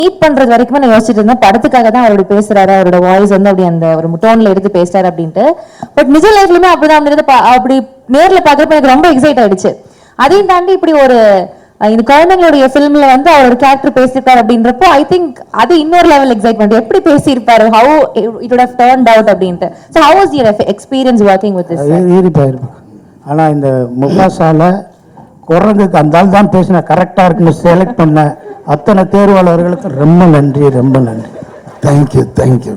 Meet பண்றது வரைக்கும் நான் யோசிச்சுட்டு இருந்தேன் படத்துக்காக தான் அவரோட பேசுறாரு, அவரோட வாய்ஸ் வந்து அப்படி அந்த ஒரு டோன்ல எடுத்து பேசுறாரு அப்படின்ட்டு. பட் நிஜ லைஃப்லயுமே அப்படிதான் இருந்தது. அப்படி நேர்ல பாக்குறப்ப எனக்கு ரொம்ப எக்ஸைட் ஆயிடுச்சு. அதையும் தாண்டி இப்படி ஒரு இந்த குழந்தைங்களுடைய ஃபிலிம்ல வந்து அவரோட கேரக்டர் பேசியிருக்காரு அப்படின்றப்போ ஐ திங்க் அது இன்னொரு லெவல் எக்ஸைட்மெண்ட். எப்படி பேசியிருப்பாரு, how it would have turned out அப்படின்ட்டு. So how was your experience working with this? ஆனா இந்த முகாசால குரங்குக்கு அந்த ஆள் தான் பேசின கரெக்டா இருக்குன்னு செலக்ட் பண்ண அத்தனை தேர்வாளர்களுக்கு ரொம்ப நன்றி, ரொம்ப நன்றி. Thank you.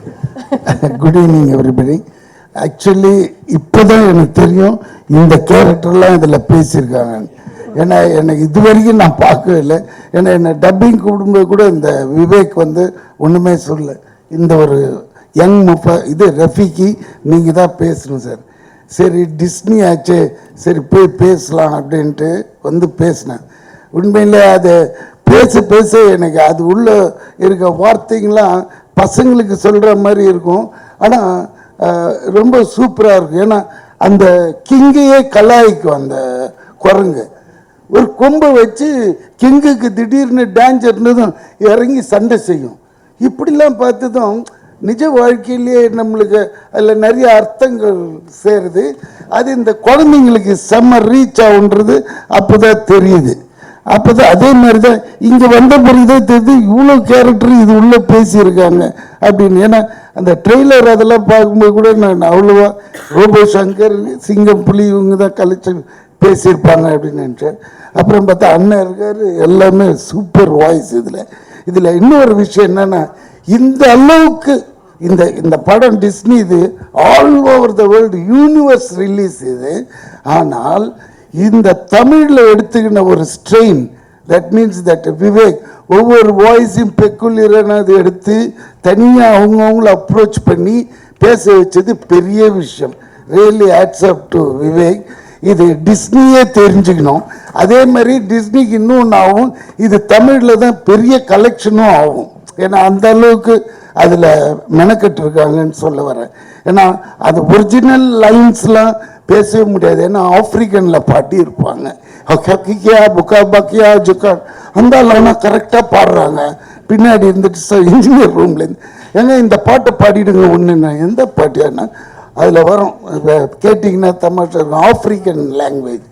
Good evening everybody. Actually இப்போதான் எனக்கு தெரியும் இந்த கேரக்டர்லாம் இதில் பேசியிருக்காங்க. ஏன்னா எனக்கு இது வரைக்கும் நான் பார்க்கவே இல்லை. ஏன்னா என்னை டப்பிங் கூடும்போது கூட இந்த விவேக் வந்து ஒன்றுமே சொல்ல, இந்த ஒரு யங் இது ரஃபிக்கு நீங்கள் தான் பேசணும் சார். சரி டிஸ்னி ஆச்சு, சரி போய் பேசலாம் அப்படின்ட்டு வந்து பேசினேன். உண்மையில் அது பேச எனக்கு அது உள்ள இருக்க வார்த்தைங்களாம் பசங்களுக்கு சொல்கிற மாதிரி இருக்கும். ஆனால் ரொம்ப சூப்பராக இருக்கும். ஏன்னா அந்த கிங்கையே கலாய்க்கும் அந்த குரங்கு. ஒரு கொம்பை வச்சு கிங்குக்கு திடீர்னு டேஞ்சர்னதும் இறங்கி சண்டை செய்யும். இப்படிலாம் பார்த்ததும் நிஜ வாழ்க்கையிலேயே நம்மளுக்கு அதில் நிறைய அர்த்தங்கள் சேருது. அது இந்த குழந்தைங்களுக்கு செம்ம ரீச் ஆகுன்றது அப்போ தான் தெரியுது. அப்போ தான் அதே மாதிரி தான் இங்கே வந்த பிறகுதான் தெரியுது இவ்வளோ கேரக்டர் இது உள்ளே பேசியிருக்காங்க அப்படின்னு. ஏன்னா அந்த ட்ரெய்லர் அதெல்லாம் பார்க்கும்போது கூட நான் அவ்வளோவா ரோபோ சங்கர், சிங்கம், புலி இவங்க தான் கலைச்சு பேசியிருப்பாங்க அப்படின்னு நினச்சேன். அப்புறம் பார்த்தா அண்ணன் இருக்கார், எல்லாமே சூப்பர் வாய்ஸ். இதில் இன்னொரு விஷயம் என்னென்னா இந்த அளவுக்கு இந்த படம் டிஸ்னி இது all over the world universe release இது. ஆனால் இந்த தமிழில் எடுத்துக்கின ஒரு strain, that means that Vivek ஒவ்வொரு வாய்ஸையும் பெக்குலியரான அது எடுத்து தனியாக அவங்கவுங்கள அப்ரோச் பண்ணி பேச வச்சது பெரிய விஷயம். Really hats off to Vivek. இது டிஸ்னியே தெரிஞ்சுக்கணும். அதே மாதிரி டிஸ்னிக்கு இன்னொன்று ஆகும், இது தமிழில் தான் பெரிய கலெக்ஷனும் ஆகும். ஏன்னா அந்த அளவுக்கு அதில் மெனக்கட்டு இருக்காங்கன்னு சொல்ல வரேன். ஏன்னா அது ஒரிஜினல் லைன்ஸ்லாம் பேசவே முடியாது. ஏன்னா ஆப்ரிக்கனில் பாட்டி இருப்பாங்க, புக்கா பக்கியா ஜுக்கா அந்த ஆனால் கரெக்டாக பாடுறாங்க. பின்னாடி இருந்துட்டு இன்ஜினியர் ரூம்லேருந்து ஏங்க இந்த பாட்டை பாடிடுங்க ஒன்றுன்னா எந்த பாட்டியானா அதில் வரும் கேட்டிங்கன்னா தமாஷா இருக்கும், ஆப்ரிக்கன் லாங்குவேஜ்.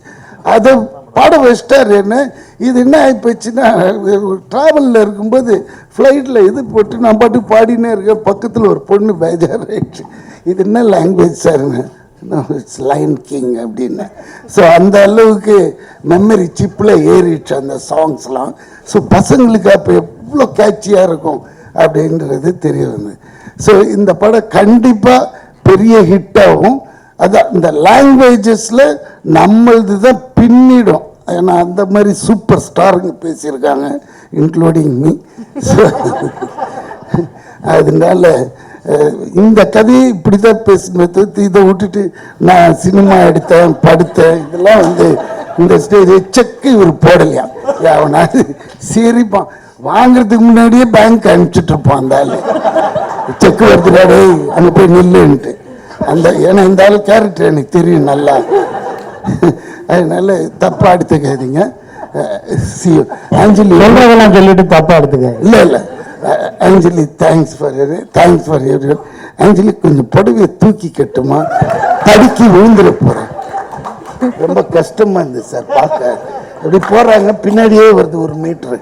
அதை பாட வச்சிட்டார். என்ன இது என்ன ஆகிப்போச்சுன்னா ட்ராவலில் இருக்கும்போது ஃப்ளைட்டில் இது போட்டு நான் பாட்டு பாடினே இருக்கேன். பக்கத்தில் ஒரு பொண்ணு பேஜாராயிடுச்சு, இது என்ன லாங்குவேஜ் சார்னு. இட்ஸ் லைன் கிங் அப்படின்னு. ஸோ அந்த அளவுக்கு மெமரி சிப்பில் ஏறிடுச்சு அந்த சாங்ஸ்லாம். ஸோ பசங்களுக்கு அப்போ எவ்வளோ கேட்சியாக இருக்கும் அப்படின்றது தெரிய வந்தது. ஸோ இந்த படம் கண்டிப்பாக பெரிய ஹிட் ஆகும். அதான் இந்த லாங்குவேஜஸில் நம்மளது தான் பின்னிடும். ஏன்னா அந்த மாதிரி சூப்பர் ஸ்டாருங்க பேசியிருக்காங்க, இன்க்ளூடிங் மீ. ஸோ அதனால இந்த கதையை இப்படி தான் பேசுனது. இதை விட்டுட்டு நான் சினிமா எடுத்தேன், படுத்தேன், இதெல்லாம் வந்து இந்த ஸ்டேஜ் செக்கு இவர் போடலையா அவனாது சரிப்பான். வாங்கிறதுக்கு முன்னாடியே பேங்க் அனுப்பிச்சுட்டு இருப்பான் அந்த ஆள். செக்கு வருதுடாடே அங்கே போய் நில்லுன்ட்டு அந்த. ஏன்னா இந்த ஆள் கேரக்டர் எனக்கு தெரியும் நல்லா, அதனால தப்பாக எடுத்துக்காதீங்க. ஆஞ்சலி சொல்றதெல்லாம் சொல்லிட்டு தப்பாக எடுத்துக்க. இல்லை ஆஞ்சலி தேங்க்ஸ் ஃபார் எவ்ரி. ஆஞ்சலி கொஞ்சம் புடவையை தூக்கி கட்டுமா, தடுக்கி விழுந்துட போகிறேன். ரொம்ப கஷ்டமா இருந்தது சார் பார்க்க. இப்படி போகிறாங்க பின்னாடியே வருது 1 மீட்டரு.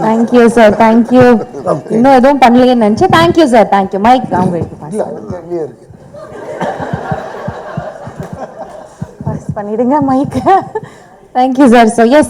Thank you sir, thank you. இன்னும் எதுவும் பண்ணலையேன்னு நினைச்சேன். Thank you sir, thank you. மைக் அவங்க இருக்கு, பண்ணிடுங்க mic. Thank you sir. So S